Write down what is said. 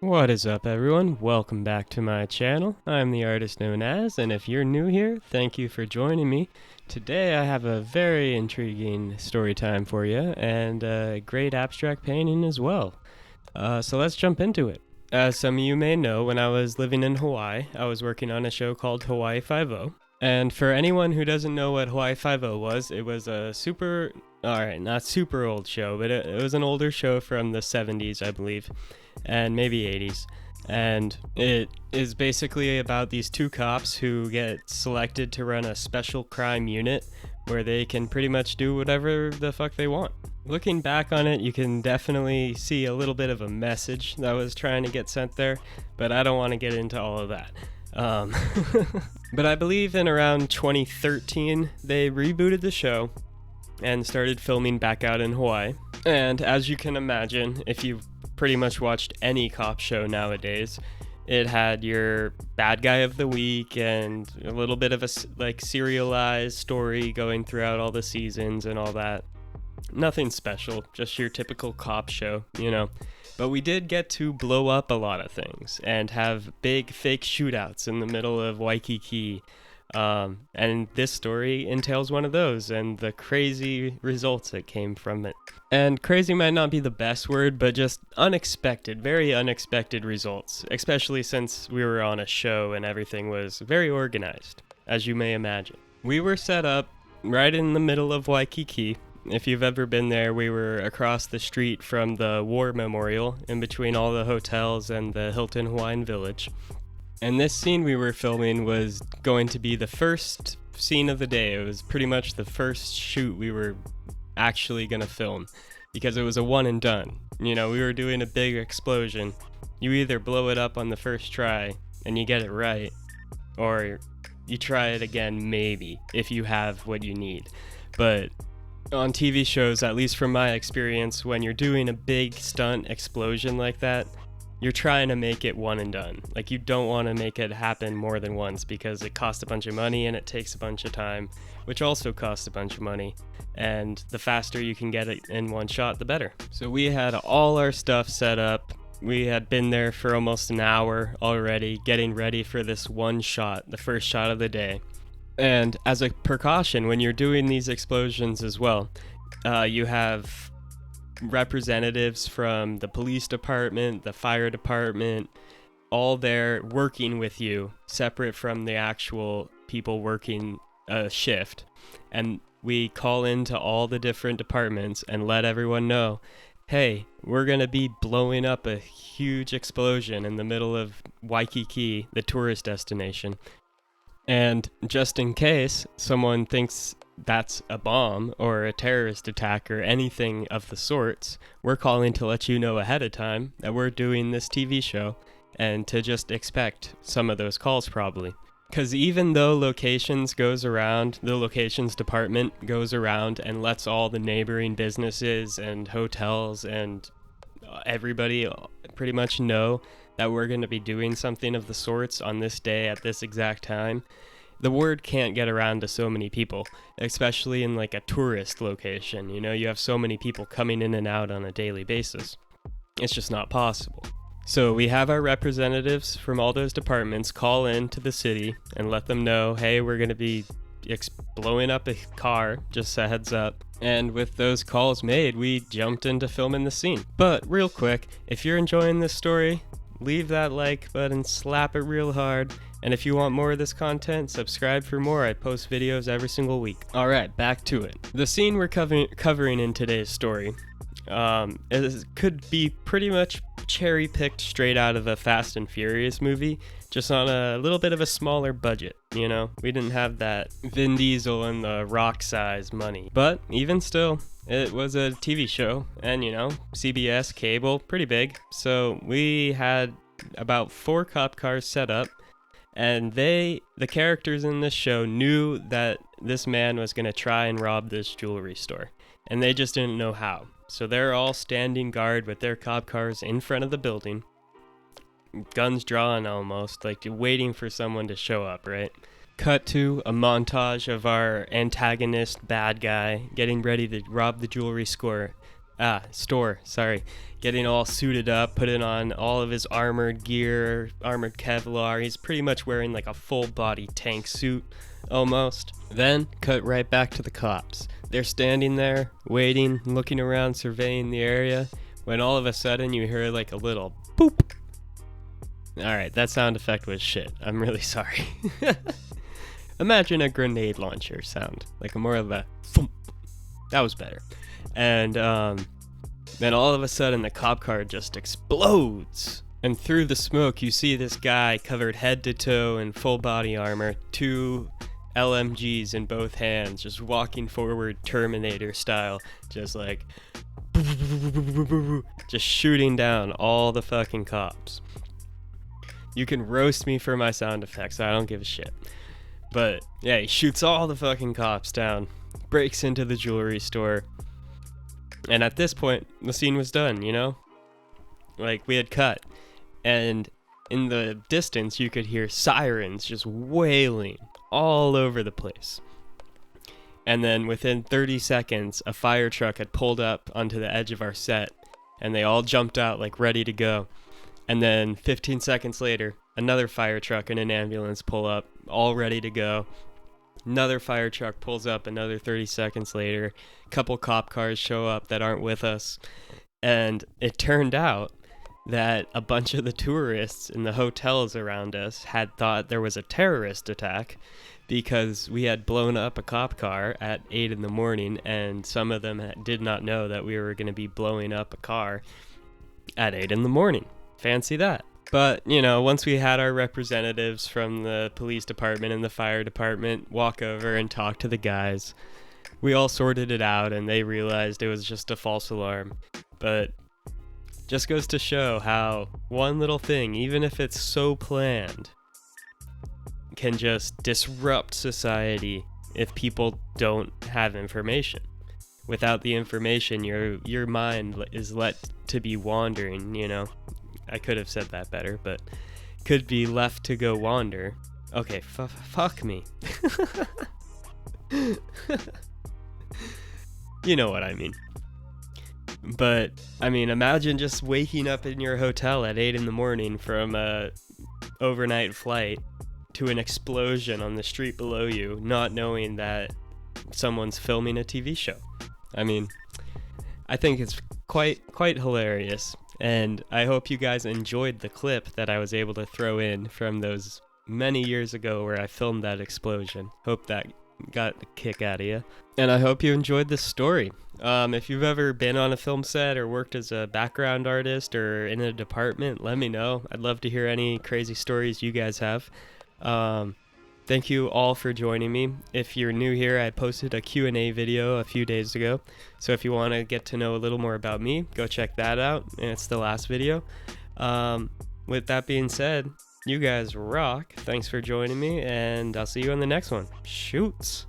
What is up, everyone? Welcome back to my channel. I'm the artist known as, and if you're new here, thank you for joining me. Today I have a very intriguing story time for you, and a great abstract painting as well. So let's jump into it. As some of you may know, when I was living in Hawaii, I was working on a show called Hawaii Five-0. And for anyone who doesn't know what Hawaii Five-0 was, it was a not super old show, but it was an older show from the 70s, I believe, and maybe 80s. And it is basically about these two cops who get selected to run a special crime unit where they can pretty much do whatever the fuck they want. Looking back on it, you can definitely see a little bit of a message that was trying to get sent there, but I don't want to get into all of that. But I believe in around 2013, they rebooted the show and started filming back out in Hawaii. And as you can imagine, if you've pretty much watched any cop show nowadays, it had your bad guy of the week and a little bit of a serialized story going throughout all the seasons and all that. Nothing special, just your typical cop show, you know. But we did get to blow up a lot of things and have big fake shootouts in the middle of Waikiki. And this story entails one of those and the crazy results that came from it. And crazy might not be the best word, but just unexpected, very unexpected results, especially since we were on a show and everything was very organized, as you may imagine. We were set up right in the middle of Waikiki. If you've ever been there, we were across the street from the War Memorial, in between all the hotels and the Hilton Hawaiian Village. And this scene we were filming was going to be the first scene of the day. It was pretty much the first shoot we were actually going to film, because it was a one and done. You know, we were doing a big explosion. You either blow it up on the first try and you get it right, or you try it again maybe, if you have what you need. But on TV shows, at least from my experience, when you're doing a big stunt explosion like that, you're trying to make it one and done. Like, you don't want to make it happen more than once because it costs a bunch of money and it takes a bunch of time, which also costs a bunch of money. And the faster you can get it in one shot, the better. So we had all our stuff set up. We had been there for almost an hour already, getting ready for this one shot, the first shot of the day. And as a precaution, when you're doing these explosions as well, you have representatives from the police department, the fire department, all there working with you, separate from the actual people working a shift. And we call into all the different departments and let everyone know, hey, we're going to be blowing up a huge explosion in the middle of Waikiki, the tourist destination. And just in case someone thinks that's a bomb or a terrorist attack or anything of the sorts, we're calling to let you know ahead of time that we're doing this TV show and to just expect some of those calls probably. Because even though the locations department goes around and lets all the neighboring businesses and hotels and everybody pretty much know that we're going to be doing something of the sorts on this day at this exact time, the word can't get around to so many people, especially in like a tourist location. You know, you have so many people coming in and out on a daily basis. It's just not possible. So we have our representatives from all those departments call in to the city and let them know, hey, we're going to be blowing up a car, just a heads up. And with those calls made, we jumped into filming the scene. But real quick, if you're enjoying this story, leave that like button, slap it real hard. And if you want more of this content, subscribe for more. I post videos every single week. Alright, back to it. The scene we're covering in today's story could be pretty much cherry-picked straight out of a Fast and Furious movie, just on a little bit of a smaller budget, you know? We didn't have that Vin Diesel and the Rock size money. But even still, it was a TV show, and you know, CBS, cable, pretty big. So we had about 4 cop cars set up, and the characters in this show knew that this man was going to try and rob this jewelry store, and they just didn't know how. So they're all standing guard with their cop cars in front of the building, guns drawn almost, like waiting for someone to show up, right? Cut to a montage of our antagonist bad guy getting ready to rob the jewelry store Store, sorry. Getting all suited up, putting on all of his armored gear, armored Kevlar. He's pretty much wearing like a full body tank suit, almost. Then, cut right back to the cops. They're standing there, waiting, looking around, surveying the area, when all of a sudden you hear like a little boop. Alright, that sound effect was shit. I'm really sorry. Imagine a grenade launcher sound, like more of a thump. That was better. And then all of a sudden the cop car just explodes. And through the smoke you see this guy covered head to toe in full body armor, 2 LMGs in both hands, just walking forward Terminator style, just like just shooting down all the fucking cops. You can roast me for my sound effects, I don't give a shit. But yeah, he shoots all the fucking cops down, breaks into the jewelry store, and at this point the scene was done, you know? Like, we had cut, and in the distance you could hear sirens just wailing all over the place. And then within 30 seconds a fire truck had pulled up onto the edge of our set, and they all jumped out like ready to go. And then 15 seconds later, another fire truck and an ambulance pull up, all ready to go. Another fire truck pulls up another 30 seconds later. A couple cop cars show up that aren't with us. And it turned out that a bunch of the tourists in the hotels around us had thought there was a terrorist attack because we had blown up a cop car at 8 in the morning, and some of them did not know that we were going to be blowing up a car at 8 in the morning. Fancy that. But, you know, once we had our representatives from the police department and the fire department walk over and talk to the guys, we all sorted it out and they realized it was just a false alarm. But just goes to show how one little thing, even if it's so planned, can just disrupt society if people don't have information. Without the information, your mind is let to be wandering, you know. I could have said that better, but could be left to go wander. Okay, fuck me. You know what I mean. But, I mean, imagine just waking up in your hotel at 8 in the morning from a overnight flight to an explosion on the street below you, not knowing that someone's filming a TV show. I mean, I think it's quite hilarious. And I hope you guys enjoyed the clip that I was able to throw in from those many years ago where I filmed that explosion. Hope that got a kick out of you. And I hope you enjoyed this story. If you've ever been on a film set or worked as a background artist or in a department, let me know. I'd love to hear any crazy stories you guys have. Thank you all for joining me. If you're new here, I posted a Q&A video a few days ago. So if you want to get to know a little more about me, go check that out. And it's the last video. With that being said, you guys rock. Thanks for joining me, and I'll see you on the next one. Shoots.